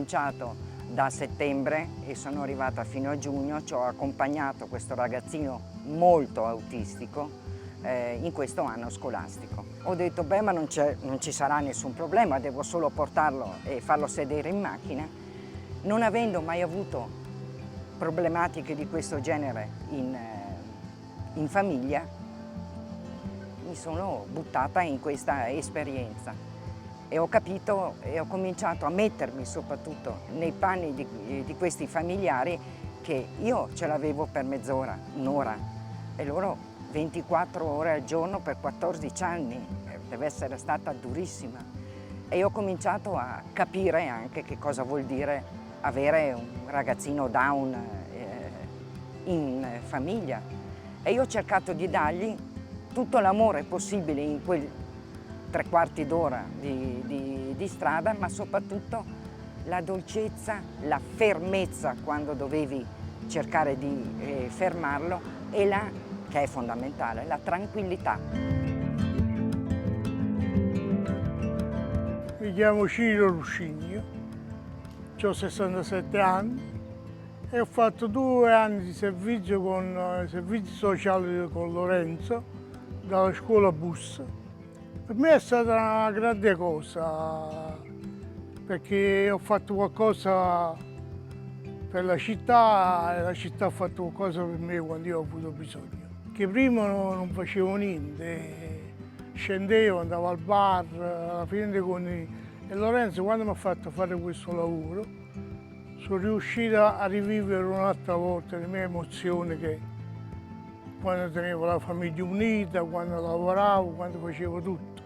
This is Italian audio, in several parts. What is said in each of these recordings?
cominciato da settembre e sono arrivata fino a giugno, ci ho accompagnato questo ragazzino molto autistico in questo anno scolastico. Ho detto, beh, ma non ci sarà nessun problema, devo solo portarlo e farlo sedere in macchina. Non avendo mai avuto problematiche di questo genere in famiglia, mi sono buttata in questa esperienza e ho capito e ho cominciato a mettermi soprattutto nei panni di questi familiari che io ce l'avevo per mezz'ora, un'ora e loro 24 ore al giorno per 14 anni, deve essere stata durissima. E ho cominciato a capire anche che cosa vuol dire avere un ragazzino Down in famiglia. E io ho cercato di dargli tutto l'amore possibile in quel 3/4 d'ora di strada, ma soprattutto la dolcezza, la fermezza quando dovevi cercare di fermarlo e che è fondamentale, la tranquillità. Mi chiamo Ciro Ruscigno, ho 67 anni e ho fatto 2 anni di servizio con i servizi sociali con Lorenzo, dalla scuola Bus. Per me è stata una grande cosa, perché ho fatto qualcosa per la città e la città ha fatto qualcosa per me quando io ho avuto bisogno. Che prima non facevo niente, scendevo, andavo al bar, alla fine e Lorenzo quando mi ha fatto fare questo lavoro sono riuscita a rivivere un'altra volta le mie emozioni che quando tenevo la famiglia unita, quando lavoravo, quando facevo tutto.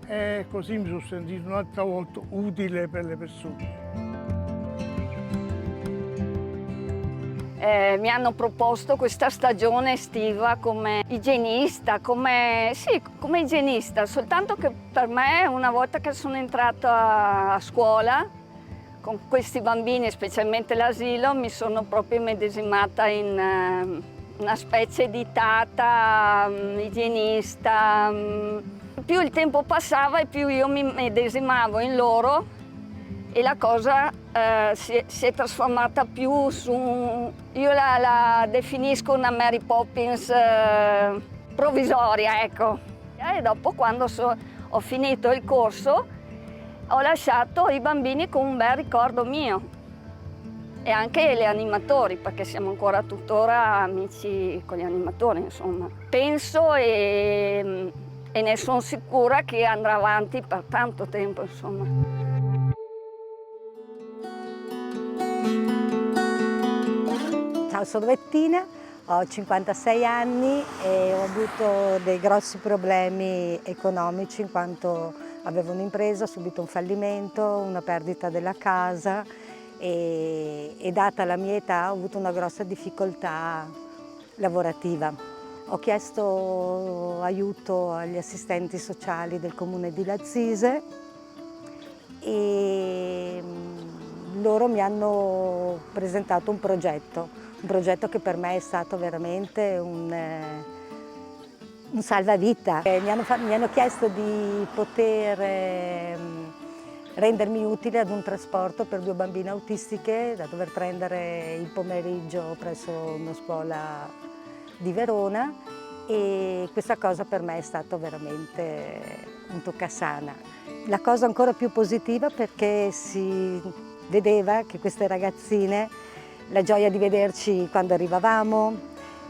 E così mi sono sentito un'altra volta utile per le persone. Mi hanno proposto questa stagione estiva come igienista, come igienista, soltanto che per me una volta che sono entrata a scuola con questi bambini, specialmente l'asilo, mi sono proprio immedesimata in una specie di tata, igienista. Più il tempo passava e più io mi immedesimavo in loro e la cosa si è trasformata più su, io la definisco una Mary Poppins provvisoria, ecco. E dopo quando ho finito il corso ho lasciato i bambini con un bel ricordo mio e anche gli animatori, perché siamo ancora tuttora amici con gli animatori, insomma. Penso e ne sono sicura che andrà avanti per tanto tempo, insomma. Ciao, sono Bettina, ho 56 anni e ho avuto dei grossi problemi economici in quanto avevo un'impresa, ho subito un fallimento, una perdita della casa e data la mia età ho avuto una grossa difficoltà lavorativa. Ho chiesto aiuto agli assistenti sociali del comune di Lazzise e loro mi hanno presentato un progetto che per me è stato veramente un salvavita. Mi hanno chiesto di poter rendermi utile ad un trasporto per 2 bambine autistiche da dover prendere il pomeriggio presso una scuola di Verona e questa cosa per me è stato veramente un toccasana. La cosa ancora più positiva perché si vedeva che queste ragazzine, la gioia di vederci quando arrivavamo,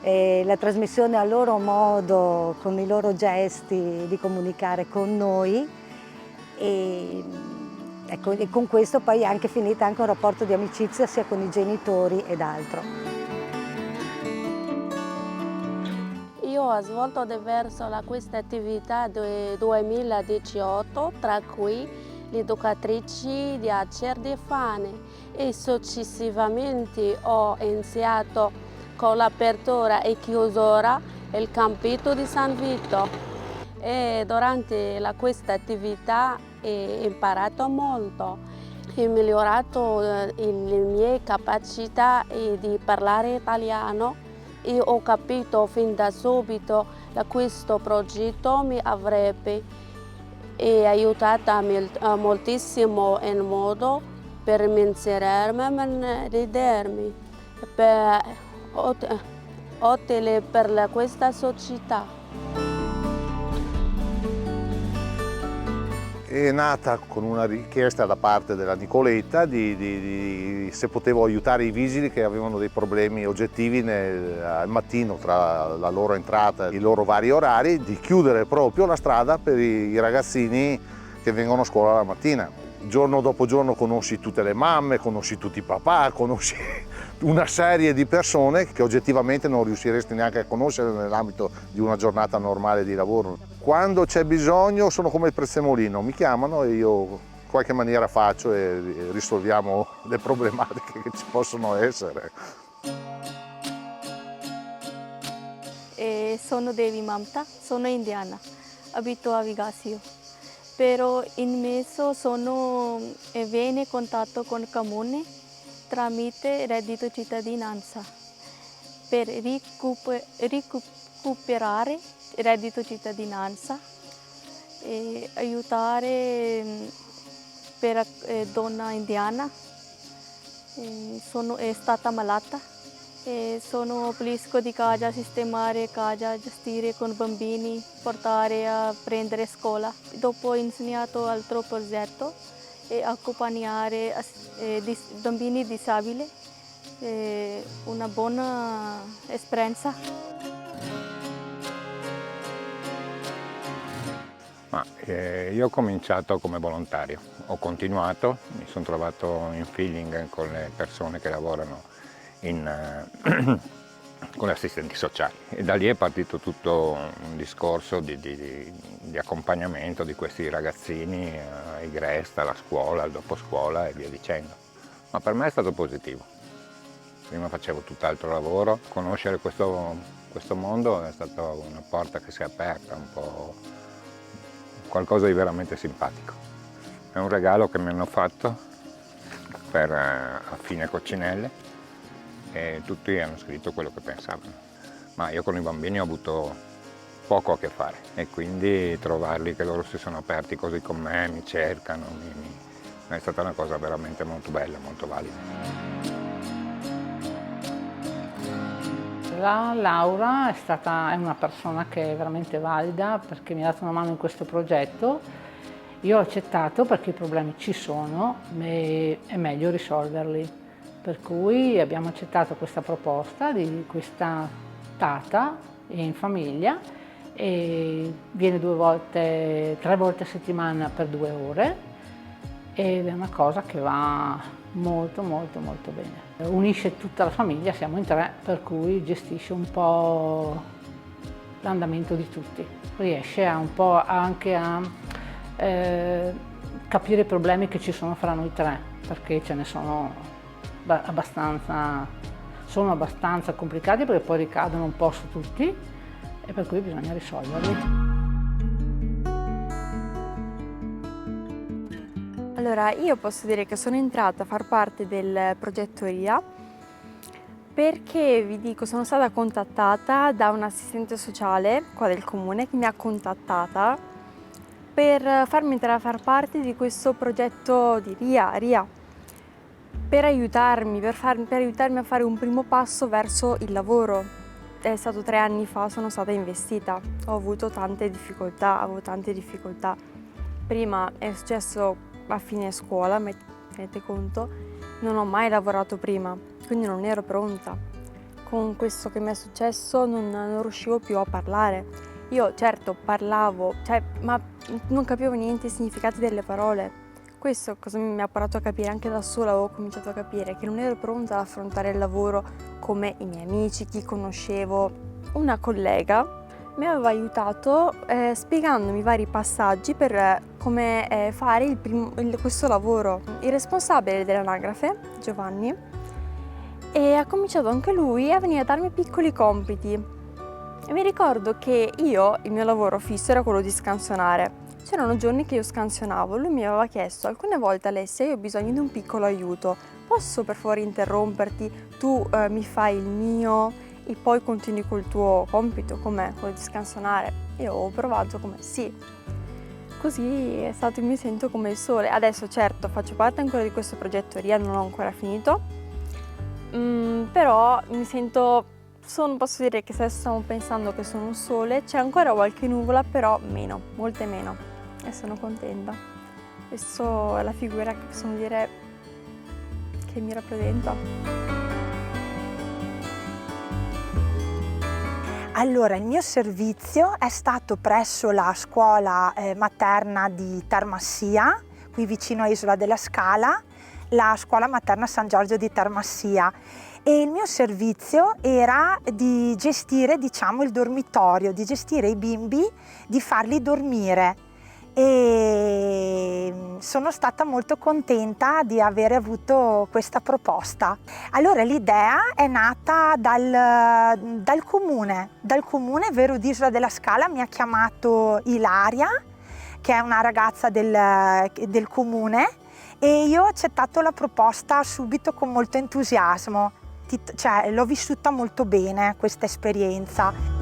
la trasmissione a loro modo, con i loro gesti di comunicare con noi e con questo poi è anche finita anche un rapporto di amicizia sia con i genitori ed altro. Io ho svolto questa attività nel 2018, tra cui le educatrici di Acer di Fane e successivamente ho iniziato con l'apertura e chiusura del campetto di San Vito e durante questa attività ho imparato molto, ho migliorato le mie capacità di parlare italiano e ho capito fin da subito che questo progetto mi avrebbe aiutato moltissimo in modo per inserire e ridermi per utile per questa società. È nata con una richiesta da parte della Nicoletta se potevo aiutare i vigili che avevano dei problemi oggettivi al mattino tra la loro entrata e i loro vari orari, di chiudere proprio la strada per i ragazzini che vengono a scuola la mattina. Giorno dopo giorno conosci tutte le mamme, conosci tutti i papà, conosci una serie di persone che oggettivamente non riusciresti neanche a conoscere nell'ambito di una giornata normale di lavoro. Quando c'è bisogno sono come il prezzemolino, mi chiamano e io in qualche maniera faccio e risolviamo le problematiche che ci possono essere. Sono Devi Mamta, sono indiana, abito a Vigasio. Però in mezzo viene in contatto con il comune tramite reddito cittadinanza per recuperare reddito cittadinanza e aiutare per donna indiana. È stata malata e pulisco di casa, sistemare casa, gestire con bambini, portare a prendere scuola. Dopo ho insegnato altro progetto e accompagnare bambini disabili, una buona esperienza. Io ho cominciato come volontario, ho continuato, mi sono trovato in feeling con le persone che lavorano con gli assistenti sociali e da lì è partito tutto un discorso di accompagnamento di questi ragazzini ai GREST, alla scuola, al doposcuola e via dicendo. Ma per me è stato positivo. Prima facevo tutt'altro lavoro, conoscere questo mondo è stata una porta che si è aperta, un po' qualcosa di veramente simpatico. È un regalo che mi hanno fatto a fine coccinelle e tutti hanno scritto quello che pensavano. Ma io con i bambini ho avuto poco a che fare e quindi trovarli che loro si sono aperti così con me, mi cercano, è stata una cosa veramente molto bella, molto valida. La Laura è una persona che è veramente valida perché mi ha dato una mano in questo progetto. Io ho accettato perché i problemi ci sono e è meglio risolverli. Per cui abbiamo accettato questa proposta di questa tata in famiglia e viene 3 volte a settimana per 2 ore ed è una cosa che va molto molto molto bene. Unisce tutta la famiglia, siamo in 3, per cui gestisce un po' l'andamento di tutti. Riesce un po' anche a capire i problemi che ci sono fra noi 3, perché ce ne sono sono abbastanza complicati perché poi ricadono un po' su tutti e per cui bisogna risolverli. Allora, io posso dire che sono entrata a far parte del progetto RIA perché, vi dico, sono stata contattata da un assistente sociale qua del comune che mi ha contattata per farmi entrare a far parte di questo progetto di RIA. Per aiutarmi a fare un primo passo verso il lavoro. È stato 3 anni fa, sono stata investita, ho avuto tante difficoltà, Prima è successo a fine scuola, tenete conto, non ho mai lavorato prima, quindi non ero pronta. Con questo che mi è successo non riuscivo più a parlare. Io certo parlavo, ma non capivo niente i significati delle parole. Questo cosa mi ha portato a capire, anche da sola avevo cominciato a capire che non ero pronta ad affrontare il lavoro come i miei amici, chi conoscevo. Una collega mi aveva aiutato spiegandomi i vari passaggi per come fare questo lavoro. Il responsabile dell'anagrafe, Giovanni, ha cominciato anche lui a venire a darmi piccoli compiti. E mi ricordo che il mio lavoro fisso era quello di scansionare. C'erano giorni che io scansionavo, lui mi aveva chiesto alcune volte: Alessia, io ho bisogno di un piccolo aiuto, posso per favore interromperti, tu mi fai il mio e poi continui col tuo compito, com'è, quello di scansionare? Io ho provato come sì. così è stato, mi sento come il sole. Adesso certo faccio parte ancora di questo progetto RIA, non l'ho ancora finito, però mi sento, posso dire che se stiamo pensando che sono un sole, c'è ancora qualche nuvola, però meno, molte meno, e sono contenta. Questa è la figura che possiamo dire che mi rappresenta. Allora, il mio servizio è stato presso la scuola materna di Termassia, qui vicino a Isola della Scala, la scuola materna San Giorgio di Termassia, e il mio servizio era di gestire, diciamo, il dormitorio, di gestire i bimbi, di farli dormire. E sono stata molto contenta di aver avuto questa proposta. Allora l'idea è nata dal comune, vero, di Isola della Scala. Mi ha chiamato Ilaria, che è una ragazza del comune, e io ho accettato la proposta subito con molto entusiasmo, cioè l'ho vissuta molto bene questa esperienza.